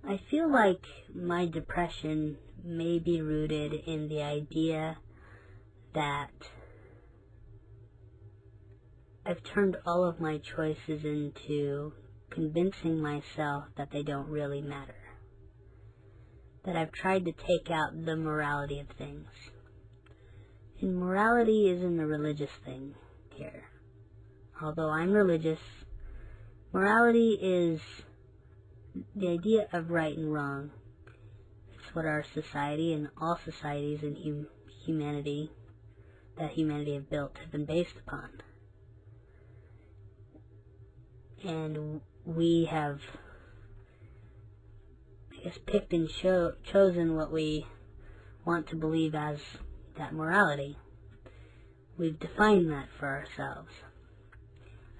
I feel like my depression may be rooted in the idea that I've turned all of my choices into convincing myself that they don't really matter. That I've tried to take out the morality of things. And morality isn't a religious thing here. Although I'm religious, morality is the idea of right and wrong. It's what our society and all societies in humanity have built have been based upon. And we have, I guess, picked and chosen what we want to believe as that morality. We've defined that for ourselves.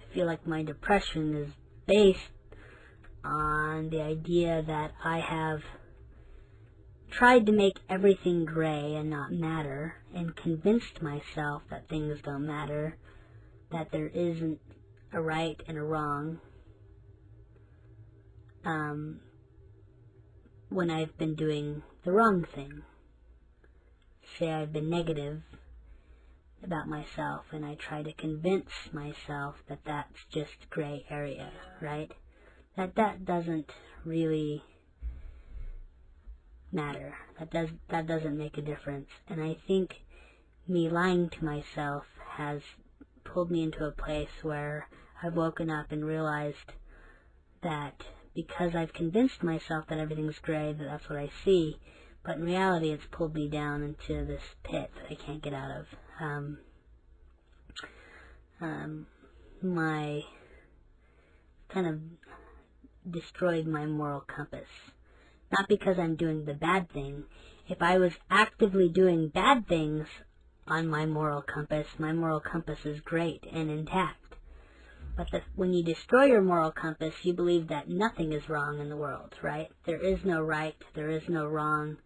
I feel like my depression is based on the idea that I have tried to make everything gray and not matter, and convinced myself that things don't matter, that there isn't a right and a wrong, when I've been doing the wrong thing. Say I've been negative about myself, and I try to convince myself that that's just gray area, right? That doesn't really matter. That doesn't make a difference. And I think me lying to myself has pulled me into a place where I've woken up and realized that because I've convinced myself that everything's gray, that that's what I see, but in reality it's pulled me down into this pit that I can't get out of. My kind of destroyed my moral compass. Not because I'm doing the bad thing. If I was actively doing bad things on my moral compass is great and intact. But when you destroy your moral compass, you believe that nothing is wrong in the world, right? There is no right, there is no wrong,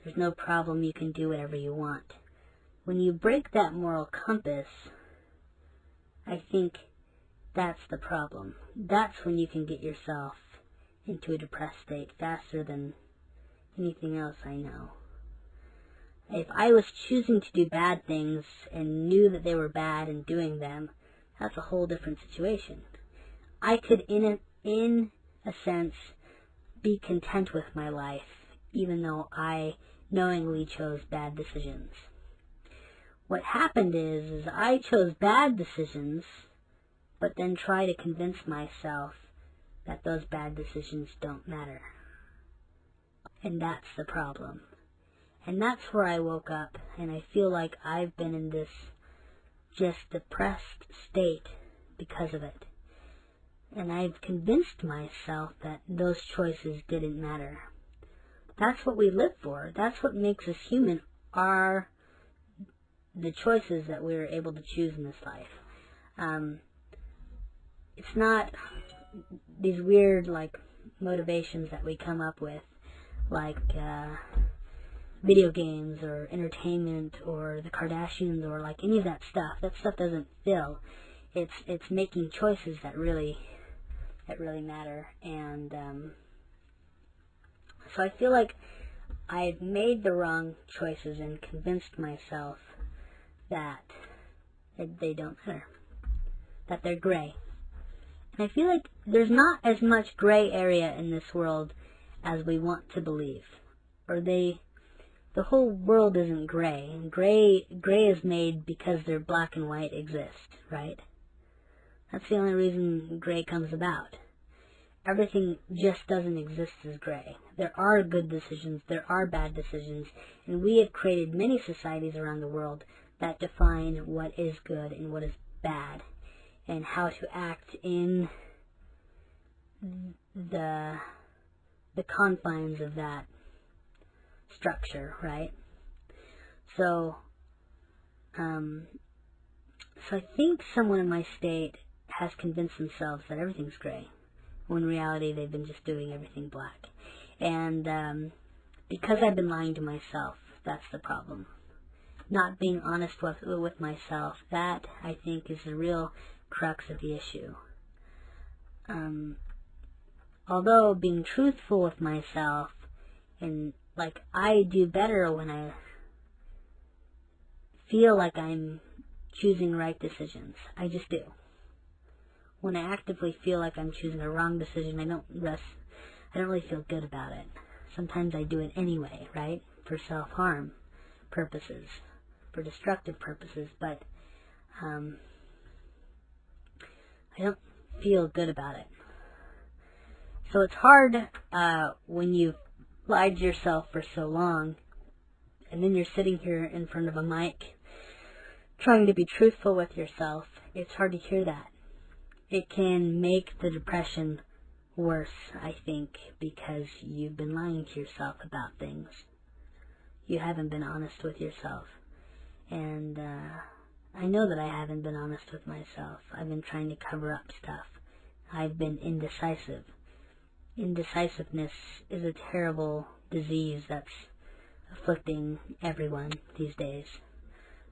there's no problem, you can do whatever you want. When you break that moral compass, I think that's the problem. That's when you can get yourself into a depressed state faster than anything else I know. If I was choosing to do bad things and knew that they were bad and doing them, that's a whole different situation. I could, in a sense, be content with my life, even though I knowingly chose bad decisions. What happened is I chose bad decisions, but then try to convince myself that those bad decisions don't matter. And that's the problem. And that's where I woke up, and I feel like I've been in this just depressed state because of it. And I've convinced myself that those choices didn't matter. That's what we live for. That's what makes us human, are the choices that we're able to choose in this life. It's not these weird, motivations that we come up with, video games or entertainment or the Kardashians or any of that stuff. That stuff doesn't fill. It's making choices that really matter. And so I feel like I've made the wrong choices and convinced myself that they don't matter, that they're gray. And I feel like there's not as much gray area in this world as we want to believe. The whole world isn't gray. And gray is made because their black and white exist, right? That's the only reason gray comes about. Everything just doesn't exist as gray. There are good decisions, there are bad decisions, and we have created many societies around the world that define what is good and what is bad, and how to act in the confines of that structure, right? So I think someone in my state has convinced themselves that everything's gray, when in reality they've been just doing everything black. And because I've been lying to myself, that's the problem. Not being honest with myself, that I think is the real crux of the issue. although being truthful with myself, and like, I do better when I feel like I'm choosing right decisions. I just do. When I actively feel like I'm choosing a wrong decision, I don't really feel good about it. Sometimes I do it anyway, right? For self-harm purposes, for destructive purposes, but I don't feel good about it. So it's hard when you've lied to yourself for so long, and then you're sitting here in front of a mic trying to be truthful with yourself. It's hard to hear that. It can make the depression worse, I think, because you've been lying to yourself about things. You haven't been honest with yourself. And I know that I haven't been honest with myself. I've been trying to cover up stuff. I've been indecisive. Indecisiveness is a terrible disease that's afflicting everyone these days.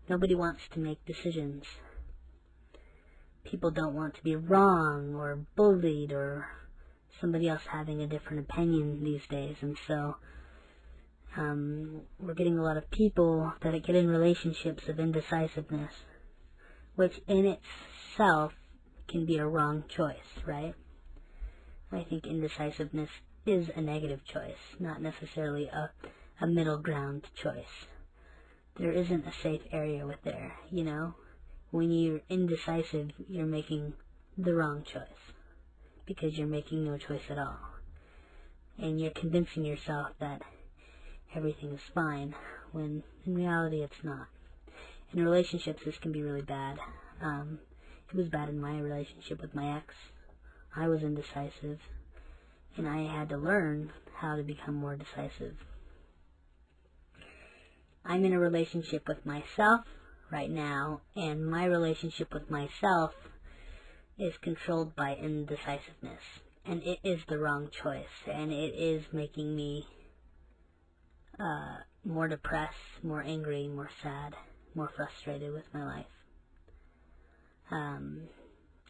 Nobody wants to make decisions. People don't want to be wrong or bullied or somebody else having a different opinion these days, and so we're getting a lot of people that get in relationships of indecisiveness, which in itself can be a wrong choice, right? I think indecisiveness is a negative choice, not necessarily a middle ground choice. There isn't a safe area with there, you know? When you're indecisive, you're making the wrong choice, because you're making no choice at all. And you're convincing yourself that everything is fine, when in reality it's not. In relationships, this can be really bad. It was bad in my relationship with my ex. I was indecisive, and I had to learn how to become more decisive. I'm in a relationship with myself right now, and my relationship with myself is controlled by indecisiveness, and it is the wrong choice, and it is making me more depressed, more angry, more sad, more frustrated with my life.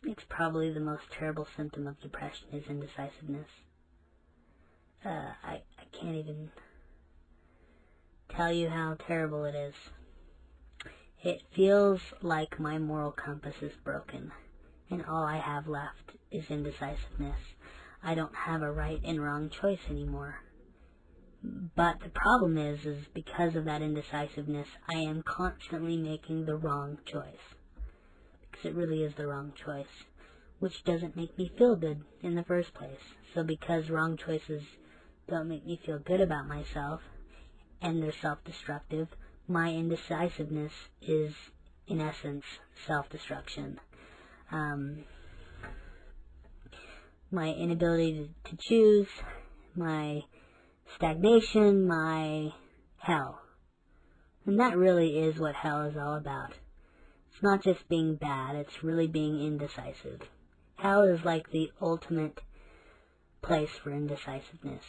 It's probably the most terrible symptom of depression is indecisiveness. I can't even tell you how terrible it is. It feels like my moral compass is broken, and all I have left is indecisiveness. I don't have a right and wrong choice anymore. But the problem is because of that indecisiveness, I am constantly making the wrong choice. Because it really is the wrong choice, which doesn't make me feel good in the first place. So because wrong choices don't make me feel good about myself, and they're self-destructive, my indecisiveness is, in essence, self-destruction. My inability to choose, my stagnation, my hell. And that really is what hell is all about. It's not just being bad, it's really being indecisive. Hell is like the ultimate place for indecisiveness.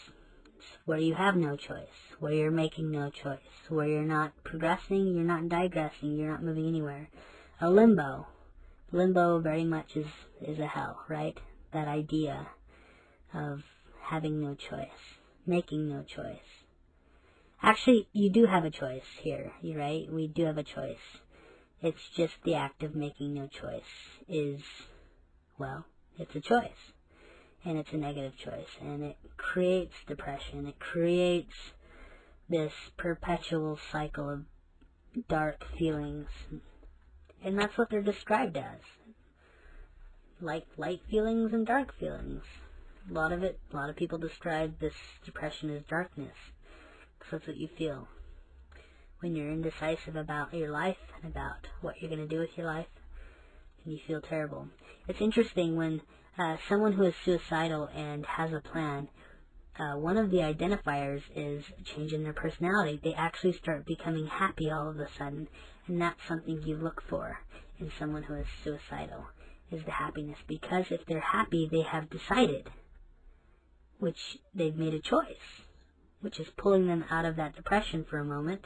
It's where you have no choice, where you're making no choice, where you're not progressing, you're not digressing, you're not moving anywhere. A limbo. Limbo very much is a hell, right? That idea of having no choice, making no choice. Actually, you do have a choice here, right? We do have a choice. It's just the act of making no choice is, well, it's a choice. And it's a negative choice. And it creates depression. It creates this perpetual cycle of dark feelings. And that's what they're described as. Like light feelings and dark feelings. A lot of people describe this depression as darkness. So that's what you feel when you're indecisive about your life and about what you're going to do with your life, and you feel terrible. It's interesting when someone who is suicidal and has a plan, one of the identifiers is a change in their personality. They actually start becoming happy all of a sudden, and that's something you look for in someone who is suicidal, is the happiness. Because if they're happy, they have decided, which they've made a choice, which is pulling them out of that depression for a moment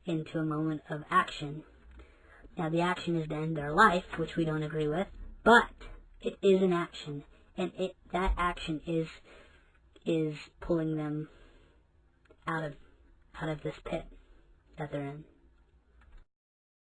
into a moment of action. Now, the action is to end their life, which we don't agree with, but it is an action, And that action is pulling them out of this pit that they're in.